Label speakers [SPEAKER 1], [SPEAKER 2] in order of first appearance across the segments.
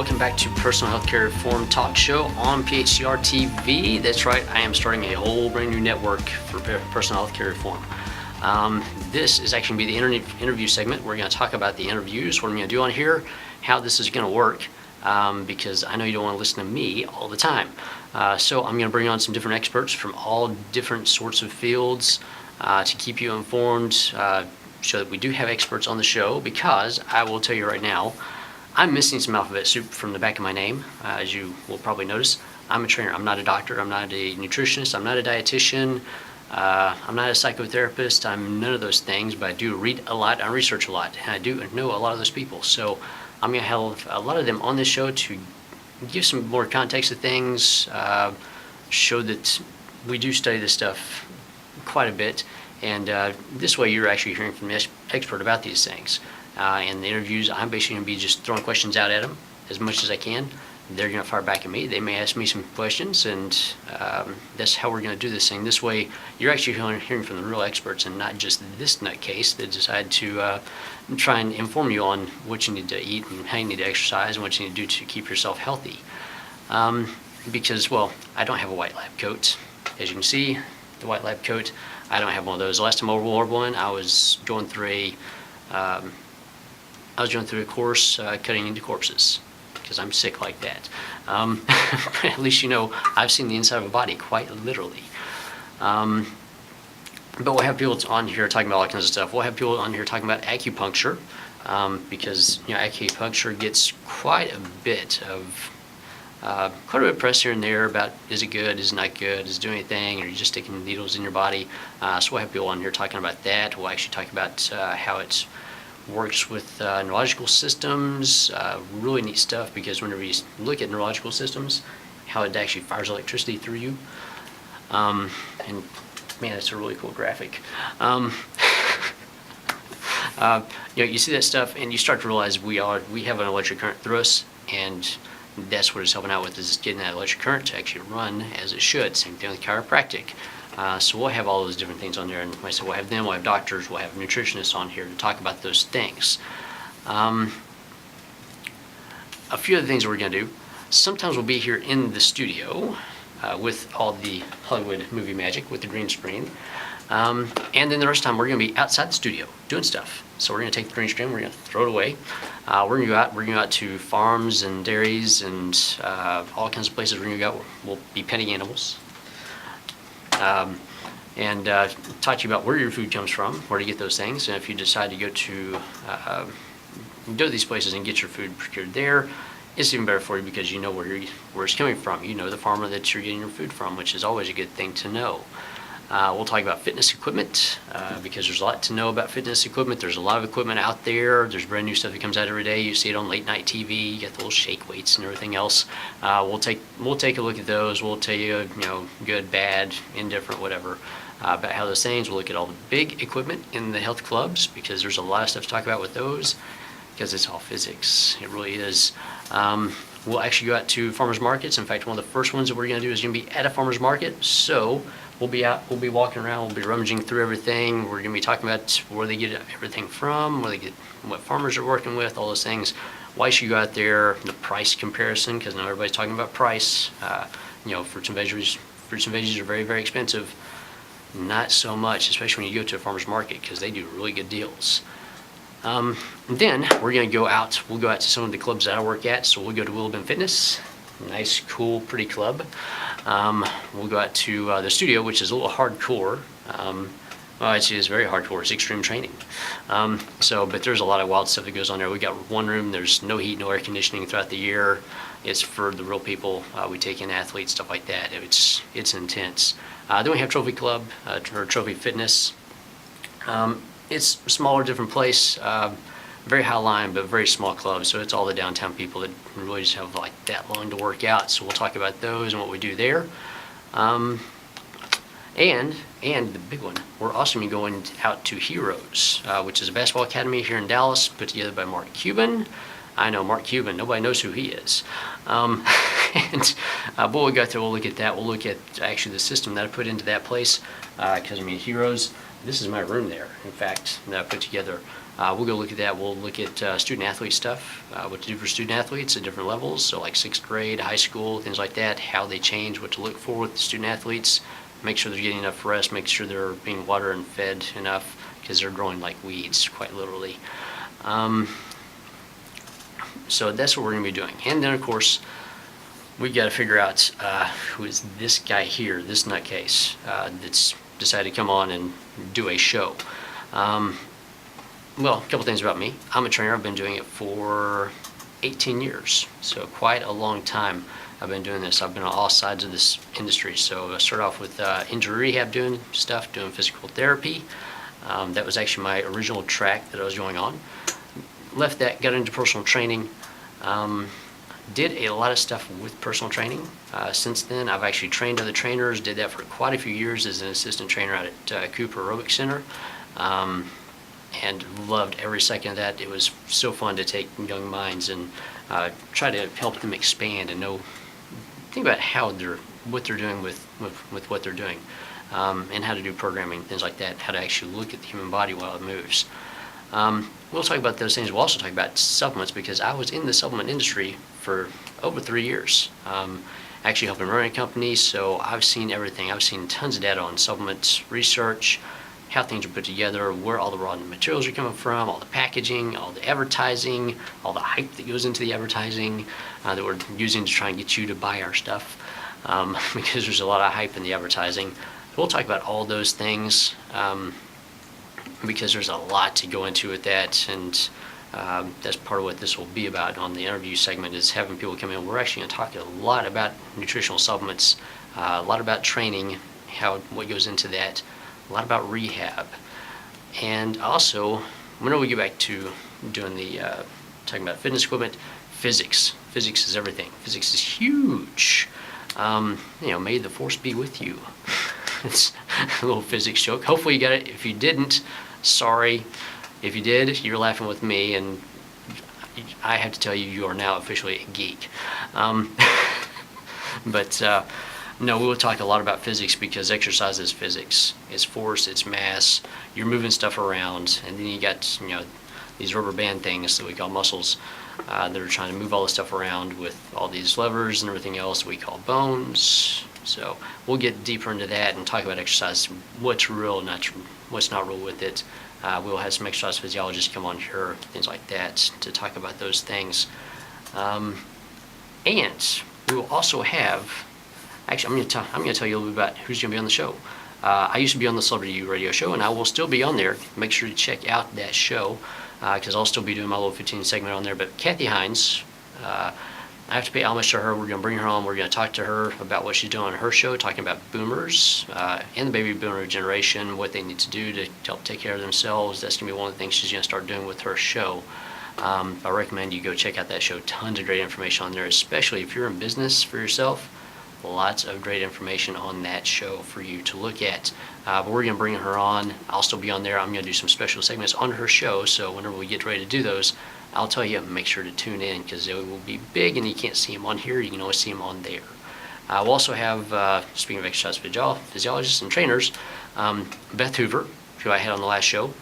[SPEAKER 1] welcome back to Personal Healthcare Reform Talk Show on PHCR TV. That's right, I am starting a whole brand new network for personal healthcare reform. This is actually going to be the interview segment. We're going to talk about the interviews, what I'm going to do on here, how this is going to work, because I know you don't want to listen to me all the time. So I'm going to bring on some different experts from all different sorts of fields to keep you informed, so that we do have experts on the show, because I will tell you right now, I'm missing some alphabet soup from the back of my name, as you will probably notice. I'm a trainer. I'm not a doctor. I'm not a nutritionist. I'm not a dietitian. I'm not a psychotherapist. I'm none of those things, but I do read a lot. I research a lot, and I do know a lot of those people. So I'm going to have a lot of them on this show to give some more context to things, show that we do study this stuff quite a bit, and this way you're actually hearing from the expert about these things. In the interviews, I'm basically going to be just throwing questions out at them as much as I can. They're going to fire back at me. They may ask me some questions, and that's how we're going to do this thing. This way, you're actually hearing from the real experts and not just this nutcase that decided to try and inform you on what you need to eat and how you need to exercise and what you need to do to keep yourself healthy. Because, well, I don't have a white lab coat. As you can see, the white lab coat, I don't have one of those. The last time I wore one, I was going through a course cutting into corpses, because I'm sick like that. At least you know I've seen the inside of a body, quite literally. But we'll have people on here talking about all kinds of stuff. We'll have people on here talking about acupuncture, because acupuncture gets quite a bit of press here and there about is it good, is it not good, is it doing anything, or are you just sticking needles in your body? So we'll have people on here talking about that. We'll actually talk about how it works with neurological systems. Really neat stuff, because whenever you look at neurological systems, how it actually fires electricity through you. And man, it's a really cool graphic. You see that stuff, and you start to realize we have an electric current through us, and that's what it's helping out with, is getting that electric current to actually run as it should. Same thing with chiropractic. So we'll have all those different things on there, and like I said, we'll have them, we'll have doctors, we'll have nutritionists on here to talk about those things. A few other things we're going to do. Sometimes we'll be here in the studio with all the Hollywood movie magic with the green screen. And then the rest of the time we're going to be outside the studio doing stuff. So we're going to take the green screen, we're going to throw it away. We're going to go out to farms and dairies and all kinds of places. We'll be petting animals. And talk to you about where your food comes from, where to get those things, and if you decide to go to these places and get your food procured there, it's even better for you, because you know where it's coming from. You know the farmer that you're getting your food from, which is always a good thing to know. We'll talk about fitness equipment, because there's a lot to know about fitness equipment. There's a lot of equipment out there. There's brand new stuff that comes out every day. You see it on late night TV. You get the little shake weights and everything else. We'll take a look at those. We'll tell you, good, bad, indifferent, whatever, about how those things. We'll look at all the big equipment in the health clubs, because there's a lot of stuff to talk about with those, because it's all physics. It really is. We'll actually go out to farmers markets. In fact, one of the first ones that we're going to do is going to be at a farmers market. So we'll be out, we'll be walking around, we'll be rummaging through everything. We're going to be talking about where they get everything from, what farmers are working with, all those things. Why should you go out there? The price comparison, because now everybody's talking about price. Fruits and veggies are very, very expensive. Not so much, especially when you go to a farmer's market, because they do really good deals. Then we're going to go out. We'll go out to some of the clubs that I work at. So we'll go to Willowbend Fitness, nice, cool, pretty club. We'll go out to the studio, which is a little hardcore. Well, it's very hardcore. It's extreme training. But there's a lot of wild stuff that goes on there. We got one room. There's no heat, no air conditioning throughout the year. It's for the real people. We take in athletes, stuff like that. It's intense. Then we have Trophy Club, or Trophy Fitness. It's a smaller, different place, very high line, but very small club. So it's all the downtown people that really just have like that long to work out. So we'll talk about those and what we do there. And the big one, we're also going to be going out to Heroes, which is a basketball academy here in Dallas, put together by Mark Cuban. I know Mark Cuban, nobody knows who he is. But we'll go through, we'll look at that. We'll look at actually the system that I put into that place, because Heroes, this is my room there, in fact, that I put together. We'll go look at that. We'll look at student athlete stuff, what to do for student athletes at different levels, so like 6th grade, high school, things like that, how they change, what to look for with the student athletes, make sure they're getting enough rest, make sure they're being watered and fed enough, because they're growing like weeds, quite literally. So that's what we're going to be doing. And then, of course, we got to figure out who is this guy here, this nutcase, that's decided to come on and do a show. Well, a couple things about me. I'm a trainer. I've been doing it for 18 years, so quite a long time I've been doing this. I've been on all sides of this industry. So I started off with injury rehab, doing stuff, doing physical therapy. That was actually my original track that I was going on. Left that, got into personal training. Did a lot of stuff with personal training. Since then, I've actually trained other trainers, did that for quite a few years as an assistant trainer out at Cooper Aerobic Center, and loved every second of that. It was so fun to take young minds and try to help them expand and think about what they're doing with what they're doing, and how to do programming, things like that, how to actually look at the human body while it moves. We'll talk about those things. We'll also talk about supplements, because I was in the supplement industry for over 3 years, actually helping run a company, so I've seen everything. I've seen tons of data on supplements, research, how things are put together, where all the raw materials are coming from, all the packaging, all the advertising, all the hype that goes into the advertising that we're using to try and get you to buy our stuff, because there's a lot of hype in the advertising. We'll talk about all those things, because there's a lot to go into with that, and that's part of what this will be about on the interview segment, is having people come in. We're actually going to talk a lot about nutritional supplements, a lot about training, what goes into that, a lot about rehab, and also whenever we get back to doing talking about fitness equipment, physics. Physics is everything. Physics is huge. May the force be with you. It's a little physics joke. Hopefully you got it. If you didn't, sorry. If you did, you're laughing with me, and I have to tell you, you are now officially a geek. No, we will talk a lot about physics, because exercise is physics. It's force, it's mass. You're moving stuff around, and then you got these rubber band things that we call muscles that are trying to move all the stuff around with all these levers and everything else we call bones. So we'll get deeper into that and talk about exercise, what's real and what's not real with it. We'll have some exercise physiologists come on here, things like that, to talk about those things. And we will also have, actually, I'm going to tell you a little bit about who's going to be on the show. I used to be on the Celebrity Radio Show, and I will still be on there. Make sure to check out that show, because I'll still be doing my little 15 segment on there. But Kathy Hines, I have to pay homage to her. We're going to bring her on. We're going to talk to her about what she's doing on her show, talking about boomers and the baby boomer generation, what they need to do to help take care of themselves. That's going to be one of the things she's going to start doing with her show. I recommend you go check out that show. Tons of great information on there, especially if you're in business for yourself. Lots of great information on that show for you to look at. But we're going to bring her on. I'll still be on there. I'm going to do some special segments on her show, so whenever we get ready to do those, I'll tell you, make sure to tune in, because they will be big, and you can't see them on here. You can always see them on there. We'll also have, speaking of exercise physiologists and trainers, Beth Hoover, who I had on the last show.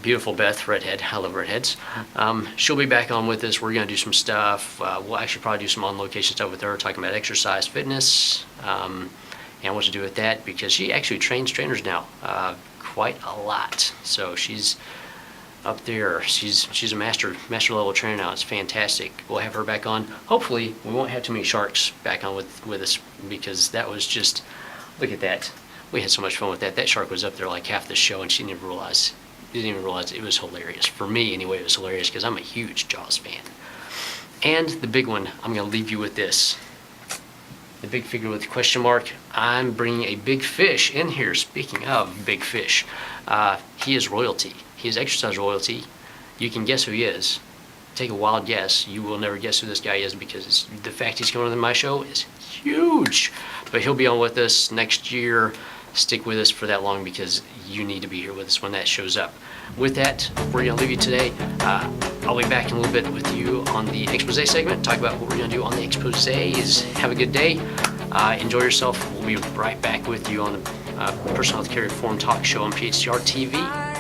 [SPEAKER 1] Beautiful Beth, redhead. I love redheads. She'll be back on with us. We're going to do some stuff. We'll actually probably do some on-location stuff with her, talking about exercise, fitness, and what to do with that, because she actually trains trainers now quite a lot. So she's up there. She's a master level trainer now. It's fantastic. We'll have her back on. Hopefully, we won't have too many sharks back on with us, because that was just, look at that. We had so much fun with that. That shark was up there like half the show, and she didn't even realize it was hilarious. For me, anyway, it was hilarious, because I'm a huge Jaws fan. And the big one, I'm going to leave you with this. The big figure with the question mark. I'm bringing a big fish in here. Speaking of big fish, he is royalty. He is exercise royalty. You can guess who he is. Take a wild guess. You will never guess who this guy is, because the fact he's coming on my show is huge. But he'll be on with us next year. Stick with us for that long, because you need to be here with us when that shows up. With that, we're going to leave you today. I'll be back in a little bit with you on the expose segment, talk about what we're going to do on the exposés. Have a good day. Enjoy yourself. We'll be right back with you on the Personal Health Care Reform Talk Show on PHCR TV.